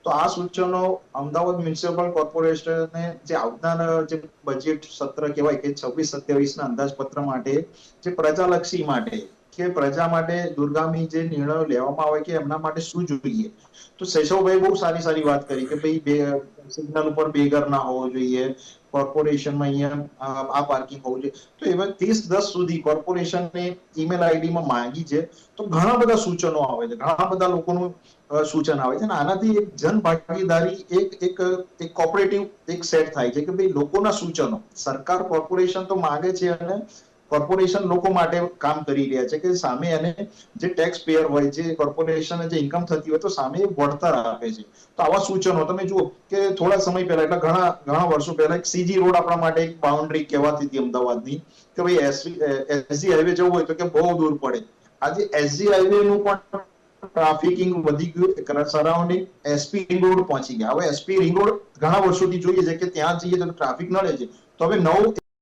તો આ સૂચનો અમદાવાદ મ્યુનિસિપલ કોર્પોરેશને જે આવનાર જે બજેટ સત્ર કહેવાય કે 26-27 ના અંદાજપત્ર માટે જે પ્રજાલક્ષી માટે કે પ્રજા માટે દૂરગામી જે નિર્ણયો લેવામાં આવે કે એમના માટે શું જોઈએ, તો શૈશવભાઈ બહુ સારી વાત કરી કે ભાઈ સિગ્નલ ઉપર બેગર ના હોવો જોઈએ, કોર્પોરેશનમાં અહીંયા આ પાર્કિંગ હોવું જોઈએ. તો એવા 30-10 સુધી કોર્પોરેશનને ઈમેલ આઈડીમાં માંગી છે. તો ઘણા બધા સૂચનો આવે છે, ઘણા બધા લોકોનું સૂચન આવે છે અને આનાથી એક જન ભાગીદારી એક કોઓપરેટિવ એક સેટ થાય છે કે ભાઈ લોકોના સૂચનો સરકાર કોર્પોરેશન તો માંગે છે અને કોર્પોરેશન લોકો માટે કામ કરી રહ્યા છે કે સામે એને જે ટેક્સ પેયર હોય, જે કોર્પોરેશન જે ઇન્કમ થતી હોય તો સામે વળતર આપે છે. તો આવા સૂચનો તમે જુઓ કે થોડા સમય પહેલા એટલે ઘણા વર્ષો પહેલા એક સીજી રોડ આપણા માટે એક બાઉન્ડ્રી કહેવાતી હતી અમદાવાદની કે ભાઈ એસજી હાઈવે જવું હોય તો કે બહુ દૂર પડે. આજે એસજી હાઈવે નું પણ ટ્રાફિકિંગ વધી ગયું, સરાઉન્ડિંગ એસપી રિંગ રોડ પહોંચી ગયા. હવે એસપી રિંગ રોડ ઘણા વર્ષોથી જોઈએ છે કે ત્યાં જઈએ તો ટ્રાફિક નડે છે, તો હવે નવું